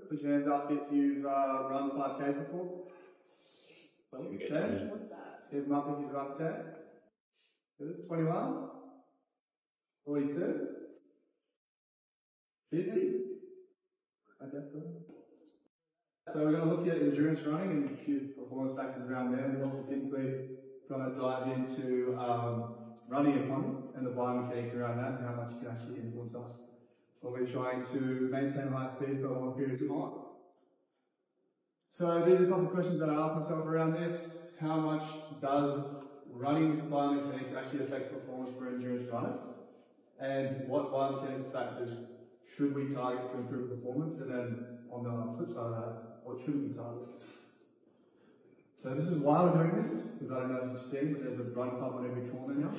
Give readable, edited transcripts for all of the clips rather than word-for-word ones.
Put your hands up if you've run 5K before. Okay. What's that? Keep them up if you've run 10. Good. 21. 42. 50. Okay, cool. So we're going to look at endurance running and a few performance factors around there. More specifically, going to dive into running economy and the biomechanics around that and how much it can actually influence us when we're trying to maintain high speed for a long period of time. So these are a couple of questions that I ask myself around this. How much does running biomechanics actually affect performance for endurance runners? And what biomechanical factors should we target to improve performance? And then on the flip side of that, what shouldn't we target? So this is why we're doing this, because I don't know if you've seen, but there's a run club on every corner now.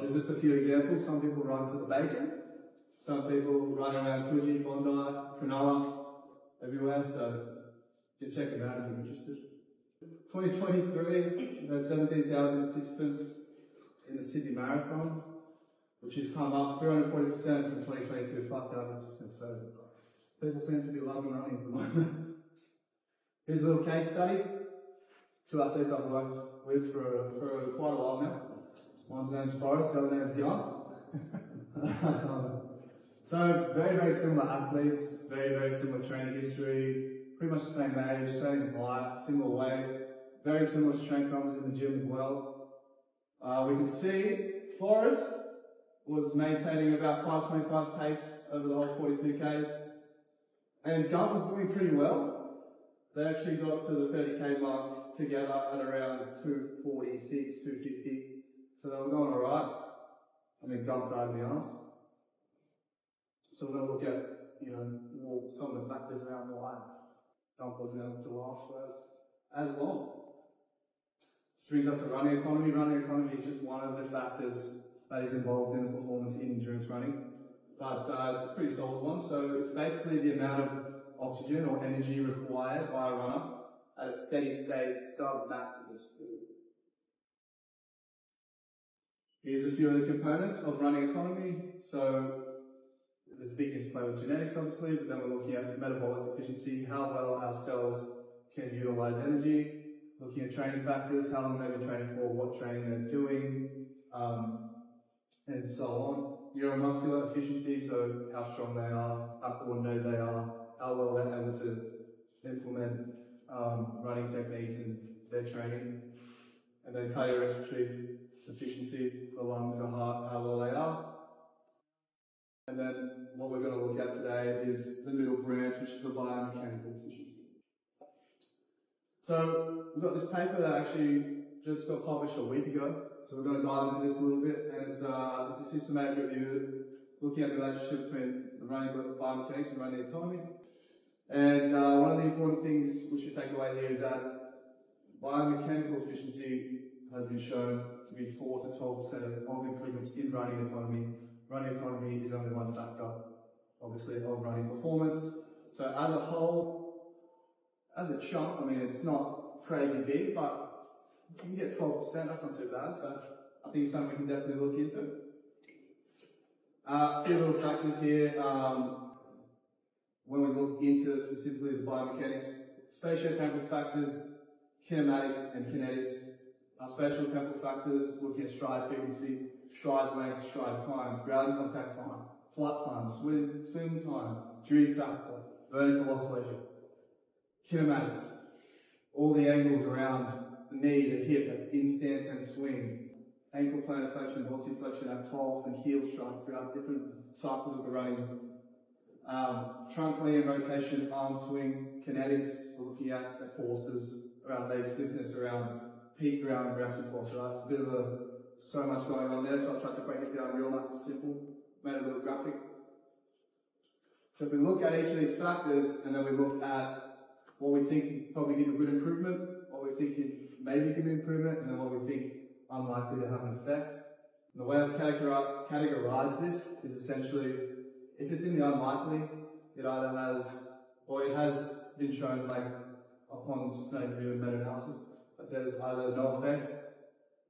There's just a few examples. Some people run to the Bacon. Some people run around Coogee, Bondi, Cronulla, everywhere. So you can check them out if you're interested. 2023, there's 17,000 participants in the Sydney Marathon, which has come up 340% from 2022, 5,000 participants. So people seem to be loving running at the moment. Here's a little case study. Two athletes I've worked with for quite a while now. One's name's Forrest, the other name's Jan. So very, very similar athletes, very, very similar training history, pretty much the same age, same height, similar weight, very similar strength numbers in the gym as well. We can see Forrest was maintaining about 5:25 pace over the whole 42 Ks. And Gunt was doing pretty well. They actually got to the 30K mark together at around 246, 250. So they were going alright. I mean, Gunt died in the arse. So we're going to look at, more some of the factors around why Gunt wasn't able to last for as long. This brings us to running economy. Running economy is just one of the factors that is involved in the performance in endurance running. But it's a pretty solid one. So it's basically the amount of oxygen or energy required by a runner at a steady state sub-maximal speed. Here's a few of the components of running economy. So there's a big interplay with genetics, obviously, but then we're looking at metabolic efficiency, how well our cells can utilize energy, looking at training factors, how long they've been training for, what training they're doing, and so on. Neuromuscular efficiency, so how strong they are, how coordinated they are, how well they're able to implement running techniques in their training. And then cardiorespiratory efficiency, the lungs, the heart, how well they are. And then what we're going to look at today is the middle branch, which is the biomechanical efficiency. So we've got this paper that actually just got published a week ago. So we're going to dive into this a little bit, and it's a systematic review looking at the relationship between the running biomechanics and running economy. And one of the important things we should take away here is that biomechanical efficiency has been shown to be 4 to 12% of improvements in running economy. Running economy is only one factor, obviously, of running performance. So as a whole, as a chunk, I mean, it's not crazy big, but if you can get 12%, that's not too bad. So I think it's something we can definitely look into. A few little factors here. When we look into specifically the biomechanics, spatiotemporal factors, kinematics and kinetics. Spatiotemporal factors, looking at stride frequency, stride length, stride time, ground contact time, flight time, swim time, duty factor, vertical oscillation. Kinematics, all the angles around the knee, the hip, at the in-stance and swing, ankle plantar flexion, velocity flexion at toe and heel strike throughout different cycles of the running. Trunk lean rotation, arm swing, kinetics, we're looking at the forces around leg stiffness, around peak ground reaction force, right? It's a bit of so much going on there, so I've tried to break it down real nice and simple, made a little graphic. So if we look at each of these factors, and then we look at what we think probably give a good improvement, what we think maybe give an improvement, and then what we think unlikely to have an effect. And the way I've categorized this is essentially, if it's in the unlikely, it either has, or it has been shown like upon systematic review and meta-analysis, that there's either no effect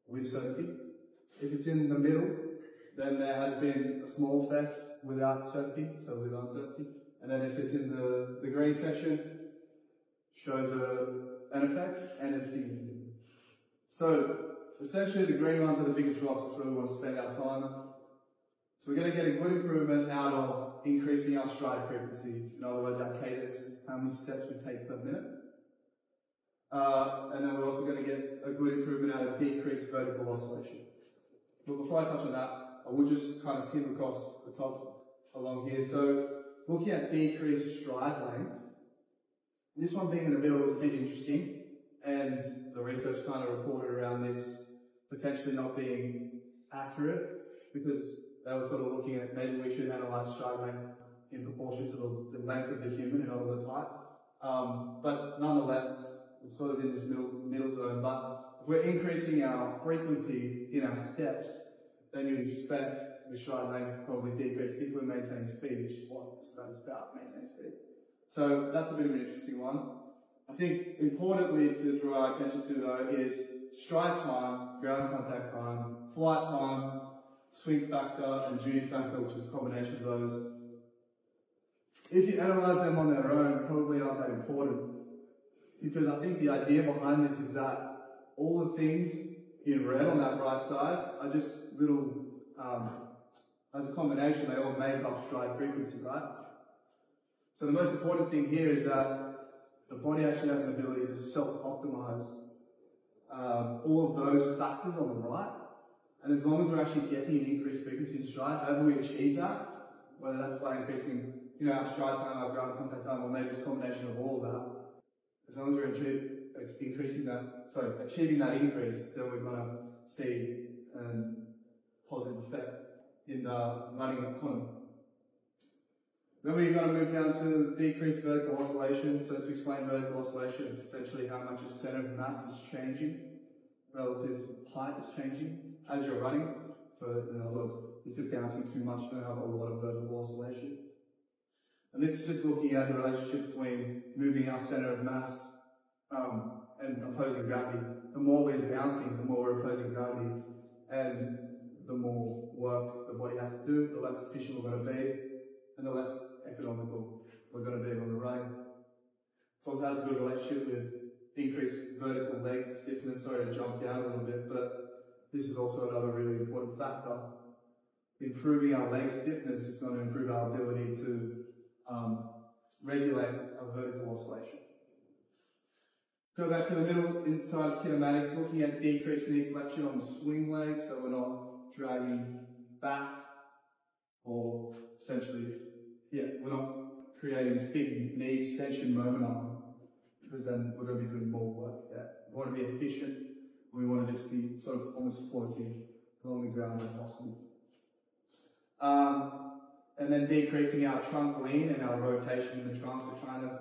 with certainty. If it's in the middle, then there has been a small effect without certainty, so with uncertainty. And then if it's in the green section, shows an effect and it's significant. So essentially the green ones are the biggest rocks, that's where we want to spend our time. So we're going to get a good improvement out of increasing our stride frequency, in other words our cadence, how many steps we take per minute. And then we're also going to get a good improvement out of decreased vertical oscillation. But before I touch on that, I will just kind of skim across the top along here. So looking at decreased stride length, this one being in the middle is a bit interesting, and the research kind of reported around this potentially not being accurate, because they were sort of looking at maybe we should analyse stride length in proportion to the length of the human, in other words height. But nonetheless, it's sort of in this middle zone. But if we're increasing our frequency in our steps, then you'd expect the stride length to probably decrease if we're maintaining speed, which is what the study's about, maintaining speed. So that's a bit of an interesting one. I think importantly to draw our attention to though is stride time, ground contact time, flight time, swing factor and duty factor, which is a combination of those. If you analyse them on their own, probably aren't that important, because I think the idea behind this is that all the things in red on that right side are just little, as a combination, they all make up stride frequency, right? So the most important thing here is that the body actually has an ability to self-optimize all of those factors on the right. And as long as we're actually getting an increased frequency in stride, however we achieve that, whether that's by increasing our stride time, our ground contact time, or maybe it's a combination of all of that, as long as we're achieving that increase, then we're going to see a positive effect in running economy. Then we're going to move down to decreased vertical oscillation. So to explain vertical oscillation, it's essentially how much the center of mass is changing relative height is changing as you're running. So in other words, if you're bouncing too much, you're going to have a lot of vertical oscillation. And this is just looking at the relationship between moving our center of mass and opposing gravity. The more we're bouncing, the more we're opposing gravity, and the more work the body has to do, the less efficient we're going to be, and the less economical we're going to be on the running. It also has a good relationship with increased vertical leg stiffness. Sorry to jump down a little bit, but this is also another really important factor. Improving our leg stiffness is going to improve our ability to regulate our vertical oscillation. Go back to the middle inside kinematics, looking at decreased knee flexion on the swing leg, so we're not dragging back, or essentially, we're not creating this big knee extension momentum, because then we're going to be doing more work there. We want to be efficient, we want to just be sort of almost floating along the ground when possible. And then decreasing our trunk lean and our rotation in the trunk, so trying to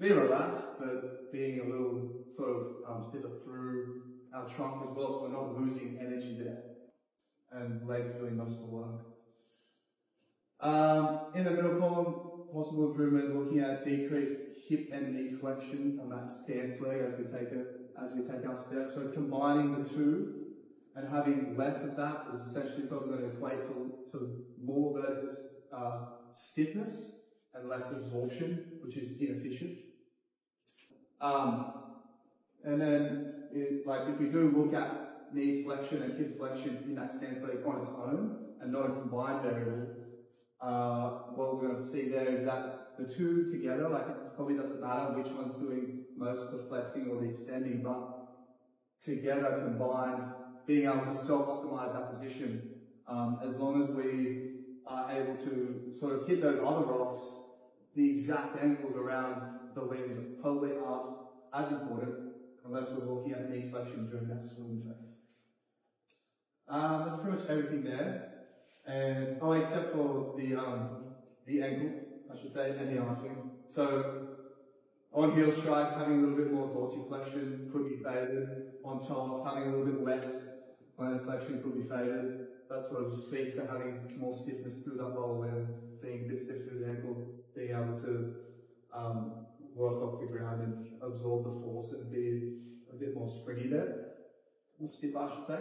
be relaxed, but being a little sort of stiffer through our trunk as well, so we're not losing energy there. And legs doing most of the work. In the middle column, possible improvement, looking at decreased hip and knee flexion on that stance leg as we take our step. So combining the two and having less of that is essentially probably going to equate to more vertical stiffness and less absorption, which is inefficient. And then, if we do look at knee flexion and hip flexion in that stance leg on its own and not a combined variable, what we're going to see there is that the two together, it probably doesn't matter which one's doing most of the flexing or the extending, but together, combined, being able to self-optimize that position, as long as we are able to sort of hit those other rocks, the exact angles around the limbs probably aren't as important unless we're looking at knee flexion during that swing phase. That's pretty much everything there. And except for the ankle, I should say, and the arm swing. So on heel strike, having a little bit more dorsiflexion could be favored. On top, having a little bit less plantar flexion could be favored. That sort of speaks to having more stiffness through that lower limb, being a bit stiff through the ankle, being able to work off the ground and absorb the force and be a bit more springy there. More stiff, I should say.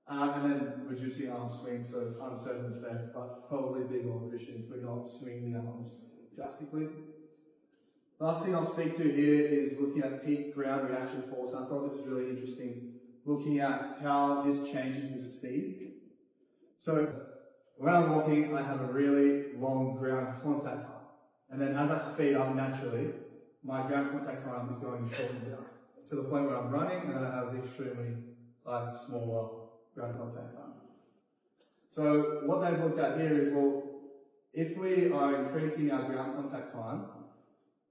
And then reducing arm swing, so uncertain effect, but probably being more efficient if we're not swinging the arms drastically. Last thing I'll speak to here is looking at peak ground reaction force. I thought this was really interesting, looking at how this changes with speed. So when I'm walking, I have a really long ground contact time. And then as I speed up naturally, my ground contact time is going to shorten down to the point where I'm running, and then I have extremely smaller ground contact time. So what they've looked at here is, well, if we are increasing our ground contact time,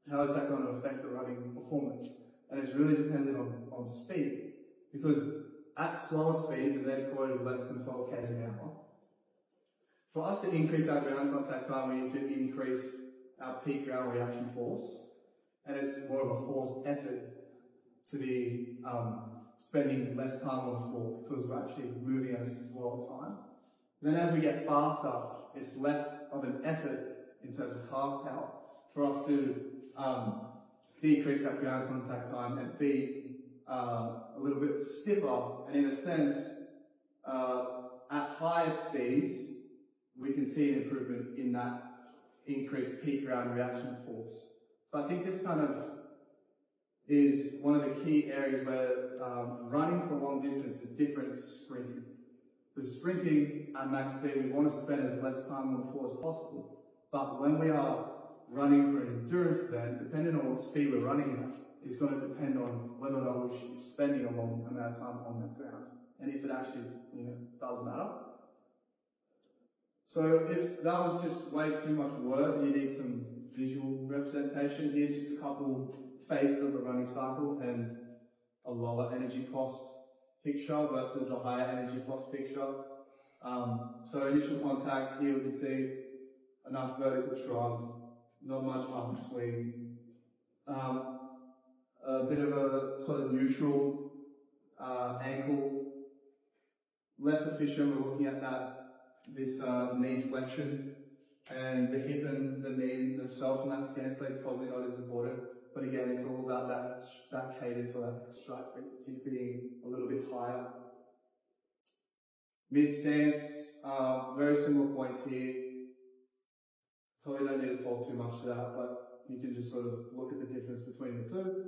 how is that going to affect the running performance? And it's really dependent on speed, because at slower speeds, and they've quoted less than 12 k's an hour, for us to increase our ground contact time, we need to increase our peak ground reaction force, and it's more of a forced effort to be spending less time on the floor because we're actually moving at a slower time. Then as we get faster, it's less of an effort in terms of calf power for us to decrease that ground contact time and be a little bit stiffer, and in a sense, at higher speeds, we can see an improvement in that increased peak ground reaction force. So I think this kind of is one of the key areas where running for long distance is different to sprinting. Because sprinting at max speed, we want to spend as less time on the floor as possible. But when we are running for an endurance event, depending on what speed we're running at, is going to depend on whether or not we should be spending a long amount of time on that ground, and if it actually, does matter. So if that was just way too much words and you need some visual representation, here's just a couple phases of the running cycle and a lower energy cost picture versus a higher energy cost picture. So initial contact, here we can see a nice vertical shrug, not much upswing. A bit of a sort of neutral ankle, less efficient. We're looking at this knee flexion, and the hip and the knee themselves in that stance, they're probably not as important. But again, it's all about that cadence or that strike frequency being a little bit higher. Mid stance, very similar points here. Probably don't need to talk too much to that, but you can just sort of look at the difference between the two.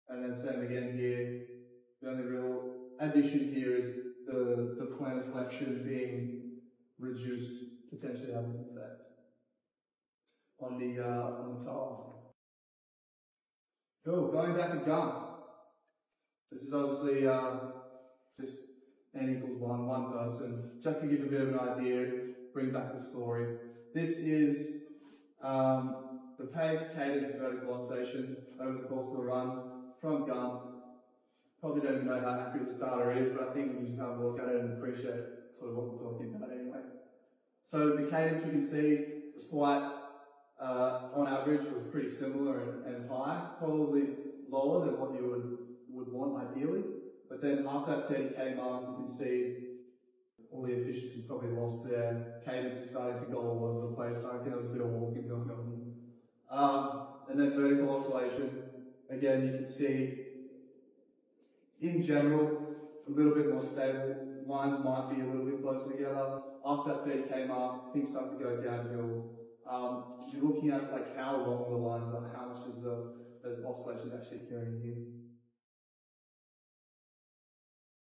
And then same again here. The only real addition here is the plantar flexion being reduced, potentially having an effect on the toe. Cool. Going back to gun. This is obviously just N=1, one person. Just to give a bit of an idea, bring back the story. This is the pace, cadence, and vertical oscillation over the course of the run from gun. Probably don't even know how accurate the starter is, but I think we can just have a look at it and appreciate sort of what we're talking about anyway. So the cadence we can see was quite, on average, was pretty similar and high, probably lower than what you would want ideally. But then after that 30k mark, you can see all the efficiency's probably lost there. Cadence is starting to go all over the place. So I think there was a bit of walking going on. And then vertical oscillation, again, you can see in general, a little bit more stable. Lines might be a little bit closer together. After that 30k mark, things start to go downhill. You're looking at like how long the lines are, how much is those oscillations actually occurring here.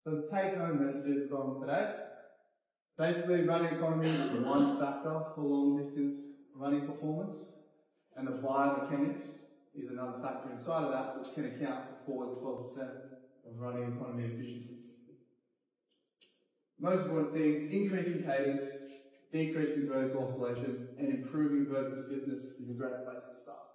So the take-home messages from today. Basically, running economy is one factor for long-distance running performance, and the biomechanics is another factor inside of that, which can account for 4 to 12% of running economy efficiency. Most important things: increasing cadence, decreasing vertical oscillation, and improving vertical stiffness is a great place to start.